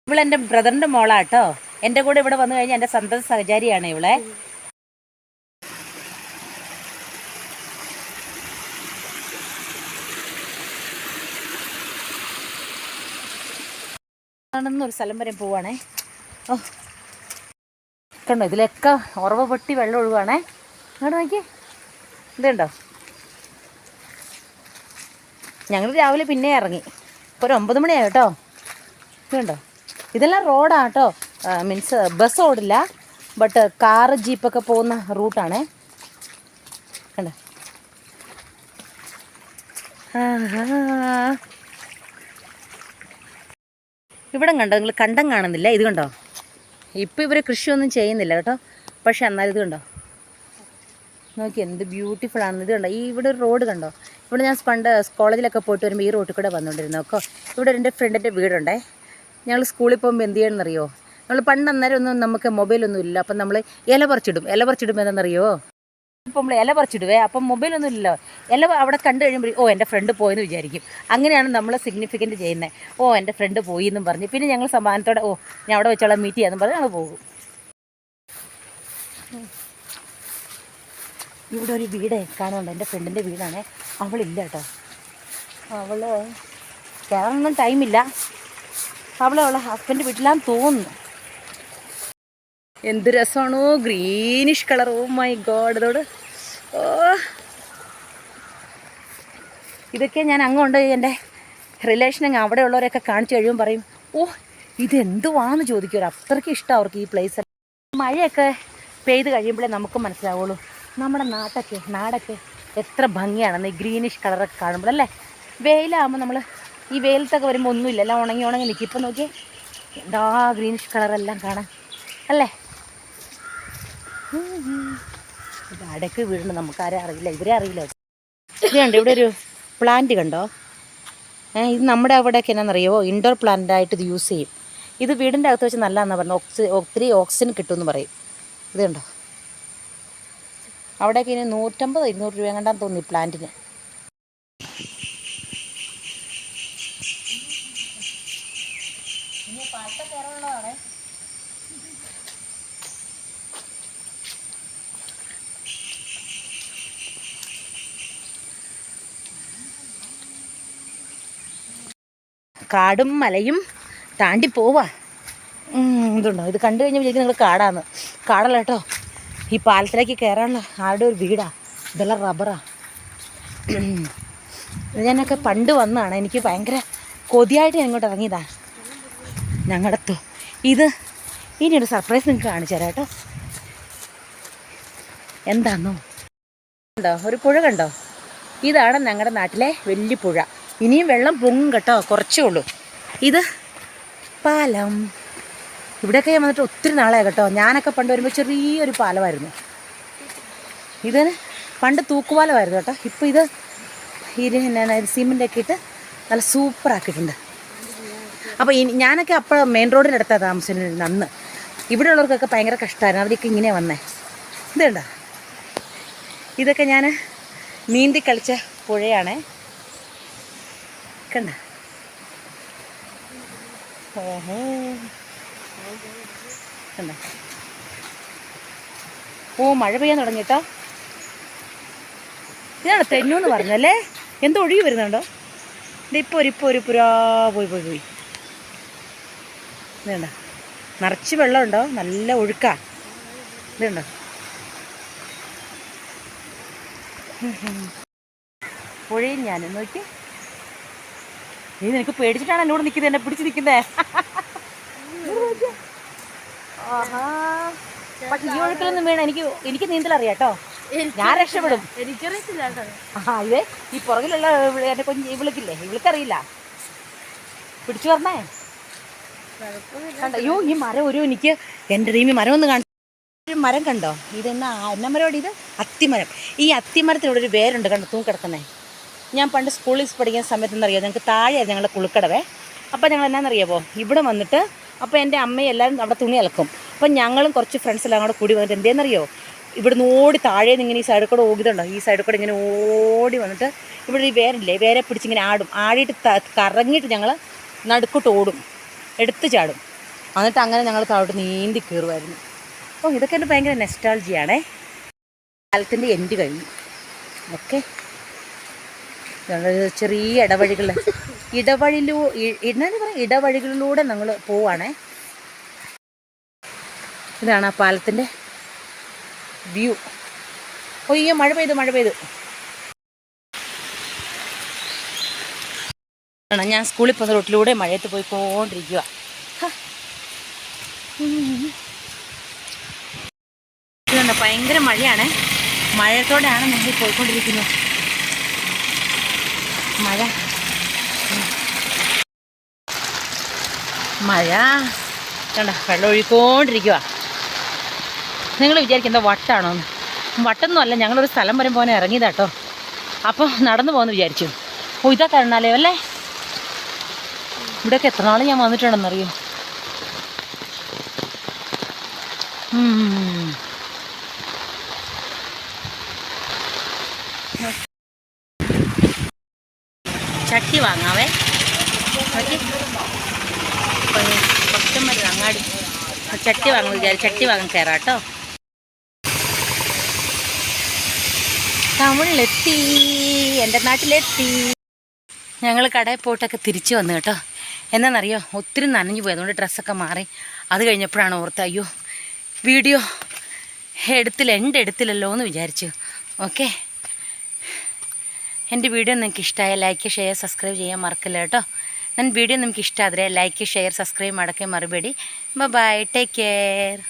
ഇവളെൻ്റെ ബ്രദറിൻ്റെ മോളാട്ടോ. എൻ്റെ കൂടെ ഇവിടെ വന്നു കഴിഞ്ഞാൽ എൻ്റെ സ്വന്തം സഹചാരിയാണ് ഇവളെ. ഒരു സ്ഥലം വരെ പോവാണേ. ഓ കണ്ടോ, ഇതിലൊക്കെ ഉറവ പൊട്ടി വെള്ളം ഒഴുകുവാണേ. അങ്ങോട്ട് നോക്കി, ഇതുണ്ടോ. ഞങ്ങൾ രാവിലെ പിന്നെ ഇറങ്ങി. ഇപ്പോൾ ഒരു 9 മണിയായി കേട്ടോ. ഇതുണ്ടോ, ഇതെല്ലാം റോഡാണ് കേട്ടോ. മീൻസ് ബസ് ഓടില്ല, ബട്ട് കാറ് ജീപ്പൊക്കെ പോകുന്ന റൂട്ടാണേ. കണ്ടോ, ഇവിടെ കണ്ടോ നിങ്ങൾ, കണ്ടം കാണുന്നില്ല. ഇത് കണ്ടോ, ഇപ്പോൾ ഇവർ കൃഷിയൊന്നും ചെയ്യുന്നില്ല കേട്ടോ. പക്ഷെ എന്നാൽ ഇത് കണ്ടോ, നോക്കി എന്ത് ബ്യൂട്ടിഫുൾ ആണെന്ന്. ഇത് കണ്ടോ, ഇവിടെ ഒരു റോഡ് കണ്ടോ. ഇവിടെ ഞാൻ പണ്ട് കോളേജിലൊക്കെ പോയിട്ട് വരുമ്പോൾ ഈ റോട്ടിൽ കൂടെ വന്നുകൊണ്ടിരുന്നു. ഒക്കെ ഇവിടെ എൻ്റെ ഫ്രണ്ടിൻ്റെ വീടുണ്ടേ. ഞങ്ങൾ സ്കൂളിൽ പോകുമ്പോൾ എന്ത് ചെയ്യണമെന്നറിയോ, നമ്മൾ പണ്ട് അന്നേരം ഒന്നും നമുക്ക് മൊബൈലൊന്നും ഇല്ല. അപ്പം നമ്മൾ ഇല പറിച്ചിടും എന്താണെന്നറിയോ. ഇപ്പം നമ്മൾ ഇല പറിച്ചിടുവേ, അപ്പം മൊബൈലൊന്നും ഇല്ലല്ലോ. ഇല അവിടെ കണ്ടു കഴിയുമ്പോൾ ഓ എൻ്റെ ഫ്രണ്ട് പോയെന്ന് വിചാരിക്കും. അങ്ങനെയാണ് നമ്മൾ സിഗ്നിഫിക്കൻറ്റ് ചെയ്യുന്നത്. ഓ എൻ്റെ ഫ്രണ്ട് പോയി എന്നും പറഞ്ഞ് പിന്നെ ഞങ്ങൾ സമാധാനത്തോടെ ഓ ഞാൻ അവിടെ വെച്ചോളാം മീറ്റ് ചെയ്യാമെന്നും പറഞ്ഞ് ഞങ്ങൾ പോകും. ഇവിടെ ഒരു വീട് കാണുന്നുണ്ട്, എൻ്റെ ഫ്രണ്ടിൻ്റെ വീടാണേ. അവളില്ല കേട്ടോ, അവൾ കയറാനൊന്നും ടൈമില്ല. അവളെ ഹസ്ബൻഡ് വീട്ടിലാന്ന് തോന്നുന്നു. എന്ത് രസമാണോ, greenish colour. Oh my god, ഇതോട് ഓ ഇതൊക്കെ ഞാൻ അങ്ങോട്ട് എൻ്റെ റിലേഷനങ്ങ് അവിടെ ഉള്ളവരെയൊക്കെ കാണിച്ചു കഴിയുമ്പോൾ പറയും ഓ ഇതെന്തുവാന്ന് ചോദിക്കുമല്ലോ. അത്രയ്ക്ക് ഇഷ്ടം അവർക്ക് ഈ പ്ലേസ്. മഴയൊക്കെ പെയ്ത് കഴിയുമ്പോഴേ നമുക്ക് മനസ്സിലാവുള്ളൂ നമ്മുടെ നാടൊക്കെ എത്ര ഭംഗിയാണെന്ന്. ഈ ഗ്രീനിഷ് കളറൊക്കെ കാണുമ്പോഴല്ലേ. വെയിലാകുമ്പോൾ നമ്മൾ ഈ വെയിലത്തൊക്കെ വരുമ്പോൾ ഒന്നുമില്ല, എല്ലാം ഉണങ്ങി നിൽക്കും. ഇപ്പം നോക്കിയേ എന്താ ഗ്രീനിഷ് കളറെല്ലാം കാണാൻ അല്ലേ. ഇത് അടയ്ക്ക് വീടുണ്ട്, നമുക്കാരും അറിയില്ല, ഇവരെ അറിയില്ല. ഇത് കണ്ടോ, ഇവിടെ ഒരു പ്ലാന്റ് കണ്ടോ. ഇത് നമ്മുടെ അവിടെയൊക്കെ എന്നാണെന്നറിയോ, ഇൻഡോർ പ്ലാന്റായിട്ട് ഇത് യൂസ് ചെയ്യും. ഇത് വീടിൻ്റെ അകത്ത് വെച്ച് നല്ലതാണെന്ന് പറഞ്ഞു. ഒത്തിരി ഓക്സിജൻ കിട്ടുമെന്ന് പറയും. ഇത് കണ്ടോ, അവിടെയൊക്കെ ഇനി 150-200 രൂപ കണ്ടാന്ന് തോന്നി പ്ലാന്റിന്. കാടും മലയും താണ്ടി പോവാ. ഇതുണ്ടോ, ഇത് കണ്ടു കഴിഞ്ഞാൽ വിചാരിക്കും നിങ്ങൾ കാടല്ല കേട്ടോ. ഈ പാലത്തിലേക്ക് കയറാനുള്ള ആരുടെ ഒരു വീടാ. ഇതെല്ലാം റബ്ബറാ. ഞാനൊക്കെ പണ്ട് വന്നതാണ്, എനിക്ക് ഭയങ്കര കൊതിയായിട്ട് ഞാൻ ഇങ്ങോട്ട് ഇറങ്ങിയതാ. ഞങ്ങളുടെ ഇത് ഇനിയൊരു സർപ്രൈസ് നിങ്ങൾക്ക് കാണിച്ചു തരാം കേട്ടോ. എന്താണോ കണ്ടോ, ഒരു പുഴ കണ്ടോ. ഇതാണ് ഞങ്ങളുടെ നാട്ടിലെ വലിയ പുഴ. ഇനിയും വെള്ളം പൊങ്ങും കേട്ടോ, കുറച്ചേ ഉള്ളൂ. ഇത് പാലം. ഇവിടെയൊക്കെ ഞാൻ വന്നിട്ട് ഒത്തിരി നാളായി കേട്ടോ. ഞാനൊക്കെ പണ്ട് വരുമ്പോൾ ചെറിയൊരു പാലമായിരുന്നു. ഇതിന് പണ്ട് തൂക്കുപാലമായിരുന്നു കേട്ടോ. ഇപ്പോൾ ഇത് സിമെൻ്റൊക്കെ ഇട്ട് നല്ല സൂപ്പറാക്കിയിട്ടുണ്ട്. അപ്പോൾ ഞാനൊക്കെ അപ്പോൾ മെയിൻ റോഡിൻ്റെ അടുത്താണ് താമസിച്ചിരുന്നത് അന്ന്. ഇവിടെ ഉള്ളവർക്കൊക്കെ ഭയങ്കര കഷ്ടമായിരുന്നു, അവരൊക്കെ ഇങ്ങനെ വന്നേ. ഇതുണ്ടോ, ഇതൊക്കെ ഞാൻ നീന്തി കളിച്ച പുഴയാണേ. കണ്ട ഓഹോ, കണ്ട. ഓ മഴ പെയ്യാൻ തുടങ്ങി കേട്ടോ. ഇതാണ് തെന്നൂന്ന് പറഞ്ഞല്ലേ. എന്തോ ഒഴുകി വരുന്നുണ്ടോ. ഇപ്പോൾ ഒരു പുരാ പോയി. ഇതുണ്ടോ, നിറച്ച് വെള്ളമുണ്ടോ, നല്ല ഒഴുക്കാ. ഇതുണ്ടോ, പുഴയും ഞാനും നോക്കി. നീ നിനക്ക് പേടിച്ചിട്ടാണ് എന്നോട് നിൽക്കുന്നത്, എന്നെ പിടിച്ച് നിൽക്കുന്നേ. ആഹാ, പക്ഷെ ഈ ഒഴുക്കിലൊന്നും വീണ എനിക്ക് നീന്തലറിയാം കേട്ടോ. ഞാൻ രക്ഷപ്പെടും. എനിക്കറിയത്തില്ല കേട്ടോ. ഇതേ ഈ പുറകിലുള്ള എൻ്റെ കുഞ്ഞ് ഇവിളിക്കില്ലേ, ഇവിളിക്കറിയില്ല. പിടിച്ചു പറഞ്ഞേ കണ്ടോ. അയ്യോ ഈ മരം എനിക്ക് എൻ്റെ ടീമി മരം ഒന്ന് കാണാൻ. ഒരു മരം കണ്ടോ, ഇതെന്നാ എന്ന മരമാണ് ഇത്? അത്തിമരം. ഈ അത്തിമരത്തിനോട് ഒരു വേരുണ്ട് കണ്ടോ, തൂക്കിടക്കുന്നേ. ഞാൻ പണ്ട് സ്കൂളിൽ പഠിക്കുന്ന സമയത്തെന്നറിയാമോ, ഞങ്ങൾക്ക് താഴെയായിരുന്നു ഞങ്ങളുടെ കുളിക്കടവേ. അപ്പോൾ ഞങ്ങൾ എന്നാണെന്നറിയാമോ, ഇവിടെ വന്നിട്ട് അപ്പോൾ എൻ്റെ അമ്മയും എല്ലാവരും അവിടെ തുണി അലക്കും. അപ്പം ഞങ്ങളും കുറച്ച് ഫ്രണ്ട്സെല്ലാം കൂടെ കൂടി വന്നിട്ട് എന്തേന്നറിയോ, ഇവിടുന്ന് ഓടി താഴേന്ന് ഇങ്ങനെ ഈ സൈഡിൽ കൂടെ ഓടിയിട്ടുണ്ടോ, ഈ സൈഡിൽ കൂടെ ഇങ്ങനെ ഓടി വന്നിട്ട് ഇവിടെ ഈ വേരില്ലേ, വേരെ പിടിച്ചിങ്ങനെ ആടിയിട്ട് കറങ്ങിയിട്ട് ഞങ്ങൾ നടുക്കോട്ട് ഓടും, എടുത്ത് ചാടും. എന്നിട്ട് അങ്ങനെ ഞങ്ങൾ താഴോട്ട് നീന്തി കയറുമായിരുന്നു. ഓ ഇതൊക്കെ എൻ്റെ ഭയങ്കര നെസ്റ്റാൾജിയാണേ. കാലത്തിൻ്റെ എൻഡ് കഴിഞ്ഞു. ഓക്കെ, ചെറിയ ഇടവഴികളിലൂടെ ഞങ്ങൾ പോവാണേ. ഇതാണ് ആ പാലത്തിൻ്റെ വ്യൂ. ഒയ്യോ മഴ പെയ്തു. ഞാൻ സ്കൂളിൽ പോകുന്ന റോട്ടിലൂടെ മഴയത്ത് പോയിക്കൊണ്ടിരിക്കുക. ഇതുണ്ട്, ഭയങ്കര മഴയാണ്. മഴയത്തോടെയാണ് നമ്മൾ പോയിക്കൊണ്ടിരിക്കുന്നത്. മഴ കണ്ട വെള്ളം ഒഴുകിക്കൊണ്ടിരിക്കുക. നിങ്ങൾ വിചാരിക്കും എന്താ വട്ടാണോ? വട്ടൊന്നും അല്ല, ഞങ്ങളൊരു സ്ഥലം വരെ പോകാൻ ഇറങ്ങിയതാട്ടോ. അപ്പോൾ നടന്നു പോകുമെന്ന് വിചാരിച്ചു. ഓ ഇതാ കരുണാലയം അല്ലേ? ഇവിടെയൊക്കെ എത്ര നാൾ ഞാൻ വന്നിട്ടുണ്ടെന്നറിയോ? ചട്ടി വാങ്ങാവേ. പച്ചമരുന്ന് അങ്ങാടി ചട്ടി വാങ്ങാൻ വിചാരിച്ചു. ചട്ടി വാങ്ങാൻ കയറാട്ടോ. ടൗണിലെത്തി, എൻ്റെ നാട്ടിലെത്തി. ഞങ്ങൾ കടയിൽ പോയിട്ടൊക്കെ തിരിച്ചു വന്നു കേട്ടോ. എന്താണെന്നറിയോ, ഒത്തിരി നനഞ്ഞു പോയി. അതുകൊണ്ട് ഡ്രസ്സൊക്കെ മാറി. അത് കഴിഞ്ഞപ്പോഴാണ് ഓർത്ത് അയ്യോ വീഡിയോ എടുത്തില്ലല്ലോ എന്ന് വിചാരിച്ചു. ഓക്കെ, എൻ്റെ വീഡിയോ നിങ്ങൾക്ക് ഇഷ്ടമായ ലൈക്ക് ഷെയർ സബ്സ്ക്രൈബ് ചെയ്യാൻ മറക്കില്ല കേട്ടോ. ನನ್ನ ವಿಡಿಯೋ ನಿಮ್ಗೆ ಇಷ್ಟ ಆದರೆ ಲೈಕ್ ಶೇರ್ ಸಬ್ಸ್ಕ್ರೈಬ್ ಮಾಡೋಕ್ಕೆ ಮರಿಬೇಡಿ. ಬಾಯ್, ಟೇಕ್ ಕೇರ್.